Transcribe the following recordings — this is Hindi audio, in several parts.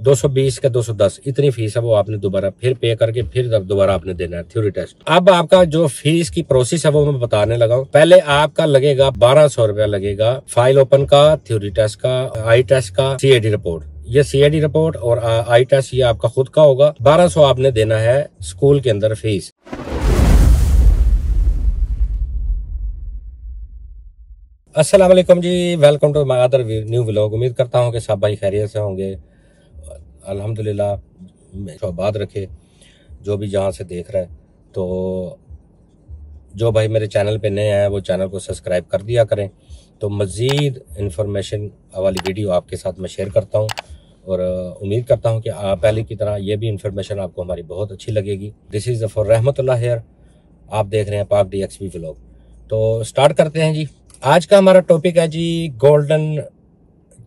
220 का 210 इतनी फीस है, वो आपने दोबारा फिर पे करके फिर दोबारा आपने देना है थ्योरी टेस्ट। अब आपका जो फीस की प्रोसेस है वो मैं बताने लगा हूँ। पहले आपका लगेगा 1200 रुपया लगेगा फाइल ओपन का, थ्योरी टेस्ट का, आई टेस्ट का, CID रिपोर्ट। ये CID रिपोर्ट और आई टेस्ट ये आपका खुद का होगा। 1200 आपने देना है स्कूल के अंदर फीस। अस्सलाम वालेकुम जी, welcome to my other new vlog. उम्मीद करता हूँ कि सब भाई खैरियत से होंगे। अल्हम्दुलिल्लाह आबाद रखे जो भी जहाँ से देख रहा है। तो जो भाई मेरे चैनल पे नए हैं वो चैनल को सब्सक्राइब कर दिया करें। तो मज़ीद इंफॉर्मेशन वाली वीडियो आपके साथ मैं शेयर करता हूँ और उम्मीद करता हूँ कि पहले की तरह ये भी इंफॉर्मेशन आपको हमारी बहुत अच्छी लगेगी। दिस इज़ फॉर रहमतुल्लाह हेयर। आप देख रहे हैं पाक DXP व्लॉग। तो स्टार्ट करते हैं जी। आज का हमारा टॉपिक है जी golden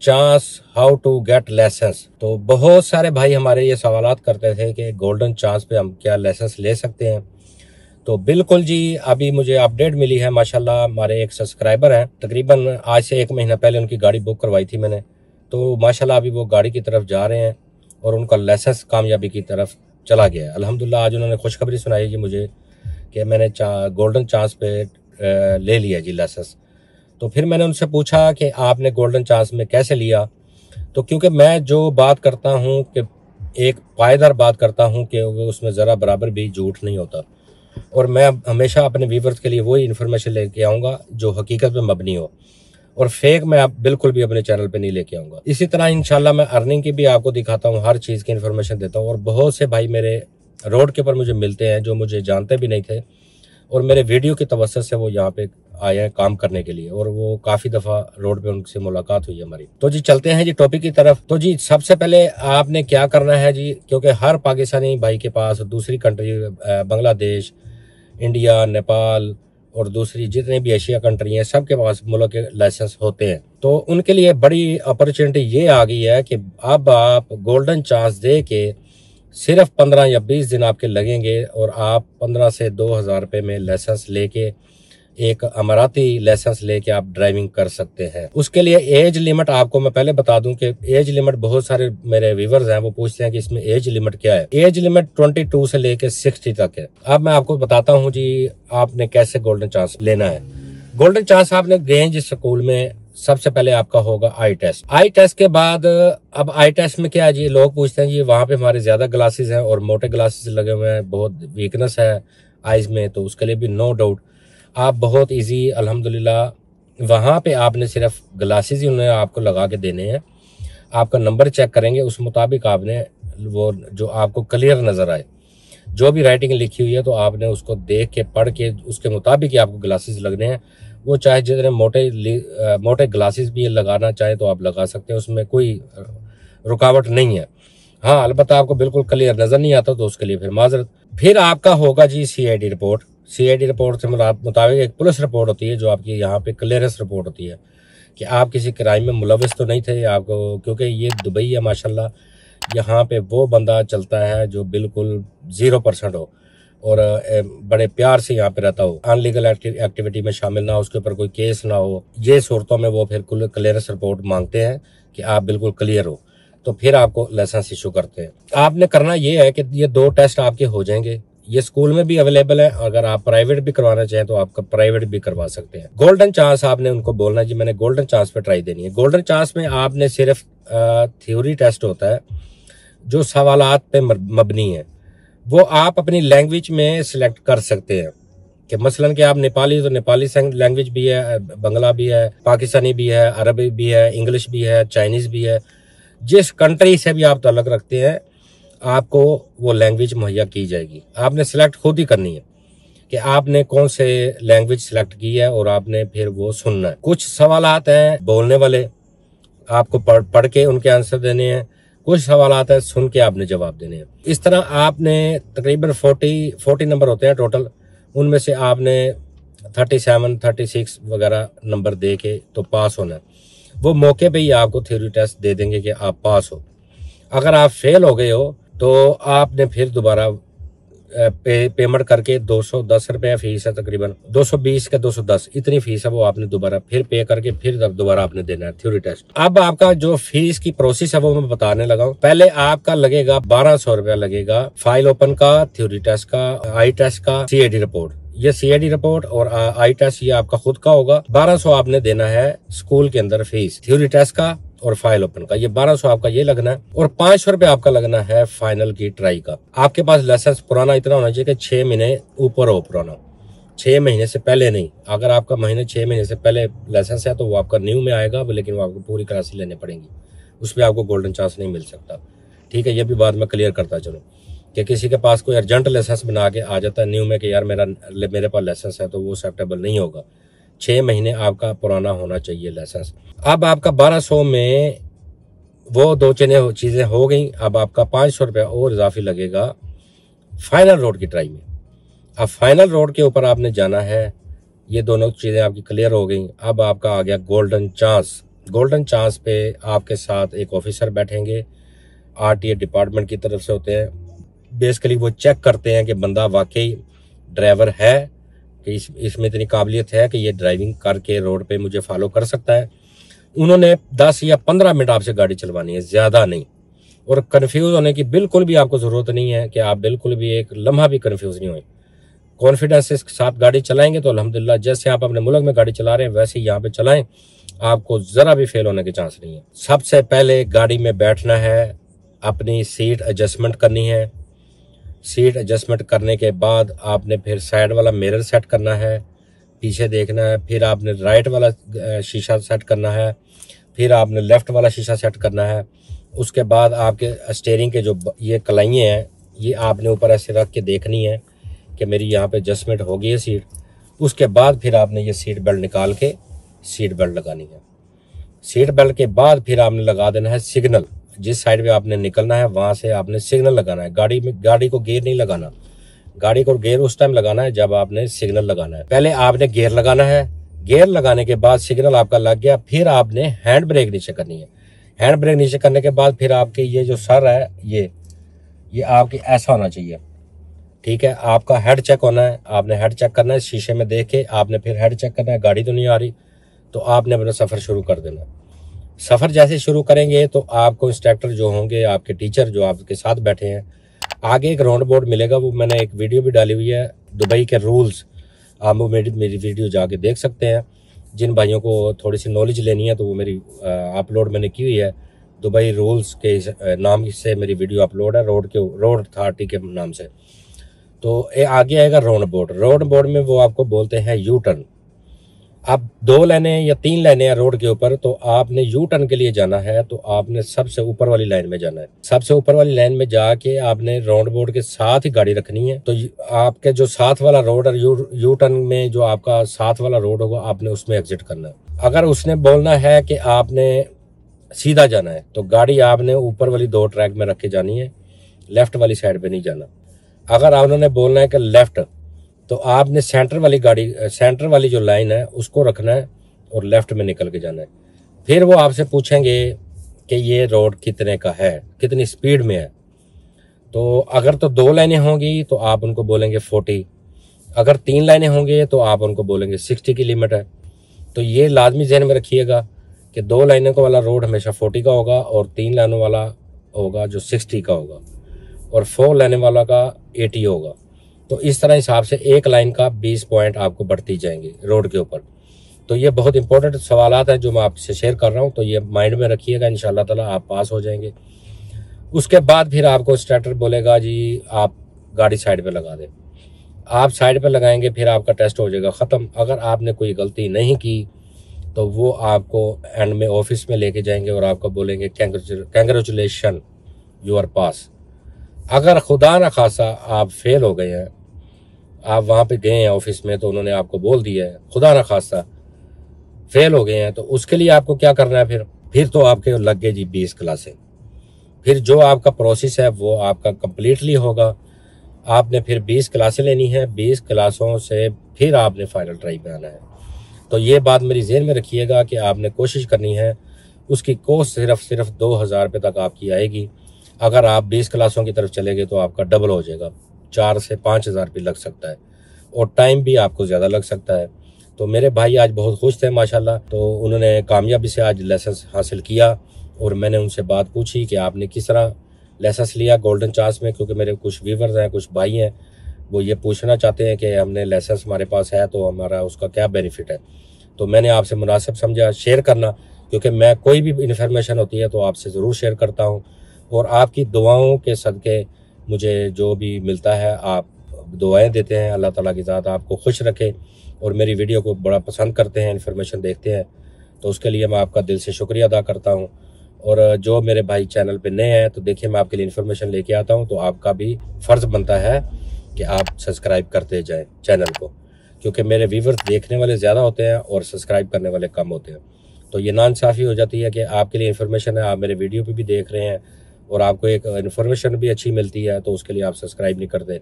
chance, how to get licence. तो बहुत सारे भाई हमारे ये सवालात करते थे कि गोल्डन चांस पे हम क्या लाइसेंस ले सकते हैं। तो बिल्कुल जी, अभी मुझे अपडेट मिली है माशाल्लाह। हमारे एक सब्सक्राइबर हैं, तकरीबन आज से 1 महीना पहले उनकी गाड़ी बुक करवाई थी मैंने। तो माशाल्लाह अभी वो गाड़ी की तरफ जा रहे हैं और उनका लाइसेंस कामयाबी की तरफ चला गया है अल्हम्दुलिल्लाह। आज उन्होंने खुशखबरी सुनाई जी मुझे कि मैंने गोल्डन चांस पे ले लिया जी लाइसेंस। तो फिर मैंने उनसे पूछा कि आपने गोल्डन चांस में कैसे लिया। तो क्योंकि मैं जो बात करता हूँ कि एक पायदार बात करता हूँ कि उसमें ज़रा बराबर भी झूठ नहीं होता, और मैं हमेशा अपने व्यूवर्स के लिए वही इन्फॉर्मेशन लेके आऊँगा जो हकीकत पे मबनी हो, और फेक मैं बिल्कुल भी अपने चैनल पे नहीं लेके आऊँगा। इसी तरह इंशाल्लाह मैं अर्निंग की भी आपको दिखाता हूँ, हर चीज़ की इन्फॉर्मेशन देता हूँ। और बहुत से भाई मेरे रोड के ऊपर मुझे मिलते हैं जो मुझे जानते भी नहीं थे, और मेरे वीडियो की तवज्जो से वो यहाँ पे आए हैं काम करने के लिए, और वो काफ़ी दफ़ा रोड पे उनसे मुलाकात हुई है हमारी। तो जी चलते हैं जी टॉपिक की तरफ। तो जी सबसे पहले आपने क्या करना है जी, क्योंकि हर पाकिस्तानी भाई के पास दूसरी कंट्री बांग्लादेश, इंडिया, नेपाल और दूसरी जितनी भी एशिया कंट्री हैं सबके पास मुल्क के लाइसेंस होते हैं। तो उनके लिए बड़ी अपॉर्चुनिटी ये आ गई है कि अब आप गोल्डन चांस दे के सिर्फ 15 या 20 दिन आपके लगेंगे और आप 15 से 2000 रुपये में लाइसेंस लेके, एक अमाराती लाइसेंस लेके आप ड्राइविंग कर सकते हैं। उसके लिए एज लिमिट आपको मैं पहले बता दूं कि एज लिमिट, बहुत सारे मेरे व्यूवर्स हैं वो पूछते हैं कि इसमें एज लिमिट क्या है। एज लिमिट 22 से लेके 60 तक है। अब मैं आपको बताता हूं जी आपने कैसे गोल्डन चांस लेना है। गोल्डन चांस आपने गए जिस स्कूल में, सबसे पहले आपका होगा आई टेस्ट। आई टेस्ट के बाद अब आई टेस्ट में क्या है जी, लोग पूछते हैं जी वहां पे हमारे ज्यादा ग्लासेस हैं और मोटे ग्लासेस लगे हुए हैं, बहुत वीकनेस है आईज में। तो उसके लिए भी नो डाउट आप बहुत इजी अल्हम्दुलिल्लाह वहां पे आपने सिर्फ ग्लासेस ही उन्हें आपको लगा के देने हैं। आपका नंबर चेक करेंगे, उस मुताबिक आपने वो जो आपको क्लियर नजर आए, जो भी राइटिंग लिखी हुई है तो आपने उसको देख के पढ़ के उसके मुताबिक ही आपको ग्लासेस लगने हैं। वो चाहे जितने मोटे ग्लासेस भी लगाना चाहे तो आप लगा सकते हैं, उसमें कोई रुकावट नहीं है। हाँ अलबत्ता आपको बिल्कुल क्लियर नजर नहीं आता तो उसके लिए फिर माजरत। फिर आपका होगा जी CID रिपोर्ट। CID रिपोर्ट से मुताबिक एक पुलिस रिपोर्ट होती है जो आपकी यहाँ पे क्लियरेंस रिपोर्ट होती है कि आप किसी क्राइम में मुलविस तो नहीं थे आपको, क्योंकि ये दुबई है माशाल्लाह, यहाँ पे वो बंदा चलता है जो बिल्कुल 0% हो और बड़े प्यार से यहाँ पे रहता हो, अनलीगल एक्टिविटी में शामिल ना हो, उसके ऊपर कोई केस ना हो। ये सूरतों में वो फिर क्लियरेंस रिपोर्ट मांगते हैं कि आप बिल्कुल क्लियर हो, तो फिर आपको लाइसेंस इशू करते हैं। आपने करना ये है कि ये 2 टेस्ट आपके हो जाएंगे। ये स्कूल में भी अवेलेबल है, अगर आप प्राइवेट भी करवाना चाहें तो आपका प्राइवेट भी करवा सकते हैं। गोल्डन चांस आपने उनको बोलना है जी मैंने गोल्डन चांस पे ट्राई देनी है। गोल्डन चांस में आपने सिर्फ थ्योरी टेस्ट होता है जो सवालात पे मबनी है, वो आप अपनी लैंग्वेज में सिलेक्ट कर सकते हैं कि मसलन कि आप नेपाली तो नेपाली लैंग्वेज भी है, बंगला भी है, पाकिस्तानी भी है, अरबी भी है, इंग्लिश भी है, चाइनीज भी है। जिस कंट्री से भी आप ताल्लुक रखते हैं आपको वो लैंग्वेज मुहैया की जाएगी। आपने सिलेक्ट खुद ही करनी है कि आपने कौन से लैंग्वेज सिलेक्ट की है और आपने फिर वो सुनना है। कुछ सवालात हैं बोलने वाले, आपको पढ़ के उनके आंसर देने हैं। कुछ सवालात है सुन के आपने जवाब देने हैं। इस तरह आपने तकरीबन 40 नंबर होते हैं टोटल, उनमें से आपने 37, 36 वगैरह नंबर दे के तो पास होना है। वो मौके पे ही आपको थ्योरी टेस्ट दे देंगे कि आप पास हो। अगर आप फेल हो गए हो तो आपने फिर दोबारा पेमेंट करके 210 रुपया फीस है, तकरीबन 220 के 210 इतनी फीस है, वो आपने दोबारा फिर पे करके फिर दोबारा आपने देना है थ्योरी टेस्ट। अब आपका जो फीस की प्रोसेस है वो मैं बताने लगा हूँ। पहले आपका लगेगा 1200 रुपया लगेगा फाइल ओपन का, थ्योरी टेस्ट का, आई टेस्ट का, CID रिपोर्ट। ये CID रिपोर्ट और आई टेस्ट ये आपका खुद का होगा। 1200 आपने देना है स्कूल के अंदर फीस थ्योरी टेस्ट का और फाइल ओपन का, ये 1200 आपका ये लगना है। और 500 रुपया आपका लगना है फाइनल की ट्राई का। आपके पास लाइसेंस पुराना इतना होना चाहिए कि 6 महीने ऊपर हो पुराना, 6 महीने से पहले नहीं। अगर आपका 6 महीने से पहले लाइसेंस है तो वो आपका न्यू में आएगा, लेकिन वो आपको पूरी क्लासेस लेने पड़ेंगी, उसमें आपको गोल्डन चांस नहीं मिल सकता। ठीक है, ये भी बात मैं क्लियर करता चलूँ कि किसी के पास कोई अर्जेंट लाइसेंस बना के आ जाता है न्यू में कि यार मेरे पास लाइसेंस है, तो वो एक्सेप्टेबल नहीं होगा। 6 महीने आपका पुराना होना चाहिए लाइसेंस। अब आपका 1200 में वो दो चीजें हो गई। अब आपका 500 रुपया और इजाफी लगेगा फाइनल रोड की ट्राई में। अब फाइनल रोड के ऊपर आपने जाना है। ये दोनों चीजें आपकी क्लियर हो गई। अब आपका आ गया गोल्डन चांस। गोल्डन चांस पे आपके साथ एक ऑफिसर बैठेंगे, RTA डिपार्टमेंट की तरफ से होते हैं। बेसिकली वो चेक करते हैं कि बंदा वाकई ड्राइवर है, कि इसमें इतनी काबिलियत है कि ये ड्राइविंग करके रोड पे मुझे फॉलो कर सकता है। उन्होंने 10 या 15 मिनट आपसे गाड़ी चलवानी है, ज्यादा नहीं। और कंफ्यूज होने की बिल्कुल भी आपको जरूरत नहीं है कि आप बिल्कुल भी एक लम्हा भी कंफ्यूज नहीं हुए। कॉन्फिडेंस के साथ गाड़ी चलाएंगे तो अल्हम्दुलिल्लाह जैसे आप अपने मुल्क में गाड़ी चला रहे हैं वैसे ही यहाँ पे चलाएं, आपको जरा भी फेल होने के चांस नहीं है। सबसे पहले गाड़ी में बैठना है, अपनी सीट एडजस्टमेंट करनी है। सीट एडजस्टमेंट करने के बाद आपने फिर साइड वाला मिरर सेट करना है, पीछे देखना है। फिर आपने राइट वाला शीशा सेट करना है, फिर आपने लेफ्ट वाला शीशा सेट करना है। उसके बाद आपके स्टीयरिंग के जो ये कलाइयाँ हैं ये आपने ऊपर ऐसे रख के देखनी है कि मेरी यहाँ पे एडजस्टमेंट होगी है सीट। उसके बाद फिर आपने ये सीट बेल्ट निकाल के सीट बेल्ट लगानी है। सीट बेल्ट के बाद फिर आपने लगा देना है सिग्नल। जिस साइड पे आपने निकलना है वहां से आपने सिग्नल लगाना है। गाड़ी को गियर नहीं लगाना। गाड़ी को गियर उस टाइम लगाना है जब आपने सिग्नल लगाना है। पहले आपने गियर लगाना है, गियर लगाने के बाद सिग्नल आपका लग गया, फिर आपने हैंड ब्रेक नीचे करनी है। हैंड ब्रेक नीचे करने के बाद फिर आपके ये जो सर है ये आपके ऐसा होना चाहिए। ठीक है, आपका हेड चेक होना है। आपने हेड चेक करना है, शीशे में देख के आपने फिर हेड चेक करना है। गाड़ी तो नहीं आ रही तो आपने अपना सफर शुरू कर देना। सफर जैसे शुरू करेंगे तो आपको इंस्ट्रक्टर जो होंगे, आपके टीचर जो आपके साथ बैठे हैं, आगे एक राउंड बोर्ड मिलेगा। वो मैंने एक वीडियो भी डाली हुई है, दुबई के रूल्स। आप वो मेरी वीडियो जाके देख सकते हैं। जिन भाइयों को थोड़ी सी नॉलेज लेनी है तो वो मेरी अपलोड मैंने की हुई है। दुबई रूल्स के नाम से मेरी वीडियो अपलोड है, रोड अथॉरिटी के नाम से। तो आगे आएगा राउंड बोर्ड। राउंड बोर्ड में वो आपको बोलते हैं यू टर्न। अब 2 लाइनें या 3 लाइनें हैं रोड के ऊपर, तो आपने यू टर्न के लिए जाना है तो आपने सबसे ऊपर वाली लाइन में जाना है। सबसे ऊपर वाली लाइन में जाके आपने राउंड बोर्ड के साथ ही गाड़ी रखनी है। तो आपके जो साथ वाला रोड और यू टर्न में जो आपका साथ वाला रोड होगा आपने उसमें एग्जिट करना है। अगर उसने बोलना है कि आपने सीधा जाना है तो गाड़ी आपने ऊपर वाली 2 ट्रैक में रख के जानी है, लेफ्ट वाली साइड पे नहीं जाना। अगर उन्होंने बोलना है कि लेफ्ट तो आपने सेंटर वाली जो लाइन है उसको रखना है और लेफ्ट में निकल के जाना है। फिर वो आपसे पूछेंगे कि ये रोड कितने का है, कितनी स्पीड में है। तो अगर तो 2 लाइनें होंगी तो आप उनको बोलेंगे 40। अगर 3 लाइनें होंगी तो आप उनको बोलेंगे 60 की लिमिट है। तो ये लाजमी ज़हन में रखिएगा कि 2 लाइनों का वाला रोड हमेशा 40 का होगा और 3 लाइनों वाला होगा जो 60 का होगा और 4 लाइनों वाला का 80 होगा। तो इस तरह हिसाब से एक लाइन का 20 पॉइंट आपको बढ़ती जाएंगे रोड के ऊपर। तो ये बहुत इंपॉर्टेंट सवालात हैं जो मैं आपसे शेयर कर रहा हूँ, तो ये माइंड में रखिएगा, इंशाल्लाह ताला आप पास हो जाएंगे। उसके बाद फिर आपको इंस्ट्रक्टर बोलेगा जी आप गाड़ी साइड पे लगा दें। आप साइड पे लगाएंगे, फिर आपका टेस्ट हो जाएगा ख़त्म। अगर आपने कोई गलती नहीं की तो वो आपको एंड में ऑफिस में लेके जाएंगे और आपको बोलेंगे कैंग्रेचुलेशन यू आर पास। अगर खुदा न खासा आप फेल हो गए हैं, आप वहाँ पे गए हैं ऑफिस में तो उन्होंने आपको बोल दिया है खुदा न खासा फेल हो गए हैं, तो उसके लिए आपको क्या करना है? फिर तो आपके लग गए जी 20 क्लासें। फिर जो आपका प्रोसेस है वो आपका कम्प्लीटली होगा। आपने फिर 20 क्लासें लेनी है, 20 क्लासों से फिर आपने फाइनल ट्राई पे आना है। तो ये बात मेरी जेहन में रखिएगा कि आपने कोशिश करनी है। उसकी कॉस्ट सिर्फ 2000 रुपये तक आपकी आएगी। अगर आप 20 क्लासों की तरफ चले गए तो आपका डबल हो जाएगा, 4 से 5,000 भी लग सकता है और टाइम भी आपको ज़्यादा लग सकता है। तो मेरे भाई आज बहुत खुश थे माशाल्लाह। तो उन्होंने कामयाबी से आज लाइसेंस हासिल किया और मैंने उनसे बात पूछी कि आपने किस तरह लाइसेंस लिया गोल्डन चांस में, क्योंकि मेरे कुछ व्यूवर्स हैं, कुछ भाई हैं, वो ये पूछना चाहते हैं कि हमने लाइसेंस हमारे पास है तो हमारा उसका क्या बेनिफिट है। तो मैंने आपसे मुनासिब समझा शेयर करना, क्योंकि मैं कोई भी इंफॉर्मेशन होती है तो आपसे ज़रूर शेयर करता हूँ और आपकी दुआओं के सदक़े मुझे जो भी मिलता है आप दुआएं देते हैं। अल्लाह ताला की ज़ात आपको खुश रखे और मेरी वीडियो को बड़ा पसंद करते हैं, इन्फॉर्मेशन देखते हैं, तो उसके लिए मैं आपका दिल से शुक्रिया अदा करता हूँ। और जो मेरे भाई चैनल पे नए हैं तो देखिए मैं आपके लिए इन्फॉर्मेशन लेके आता हूँ, तो आपका भी फ़र्ज़ बनता है कि आप सब्सक्राइब करते जाएं चैनल को, क्योंकि मेरे व्यूवर्स देखने वाले ज़्यादा होते हैं और सब्सक्राइब करने वाले कम होते हैं। तो ये नाइंसाफ़ी हो जाती है कि आपके लिए इन्फॉर्मेशन है, आप मेरे वीडियो पे भी देख रहे हैं और आपको एक इन्फॉर्मेशन भी अच्छी मिलती है, तो उसके लिए आप सब्सक्राइब नहीं करते।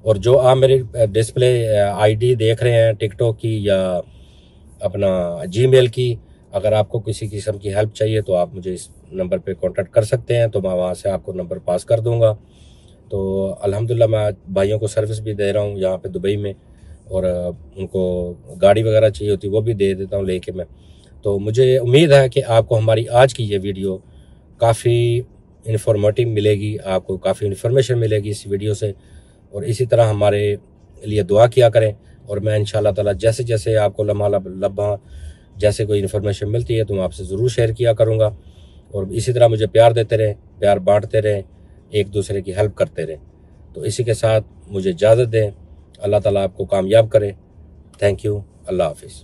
और जो आप मेरे डिस्प्ले आईडी देख रहे हैं टिकटॉक की या अपना जीमेल की, अगर आपको किसी किस्म की हेल्प चाहिए तो आप मुझे इस नंबर पे कांटेक्ट कर सकते हैं, तो मैं वहाँ से आपको नंबर पास कर दूँगा। तो अल्हम्दुलिल्लाह मैं भाइयों को सर्विस भी दे रहा हूँ यहाँ पे दुबई में, और उनको गाड़ी वगैरह चाहिए होती है वो भी दे देता हूँ लेके मैं। तो मुझे उम्मीद है कि आपको हमारी आज की ये वीडियो काफ़ी इन्फॉर्मेटिव मिलेगी, आपको काफ़ी इन्फॉर्मेशन मिलेगी इस वीडियो से, और इसी तरह हमारे लिए दुआ किया करें। और मैं इंशाल्लाह ताला जैसे जैसे आपको लम्हा लम्हा जैसे कोई इन्फॉर्मेशन मिलती है तो मैं आपसे ज़रूर शेयर किया करूँगा। और इसी तरह मुझे प्यार देते रहें, प्यार बांटते रहें, एक दूसरे की हेल्प करते रहें। तो इसी के साथ मुझे इजाज़त दें। अल्लाह ताला आपको कामयाब करे। Thank you. अल्लाह हाफिज़।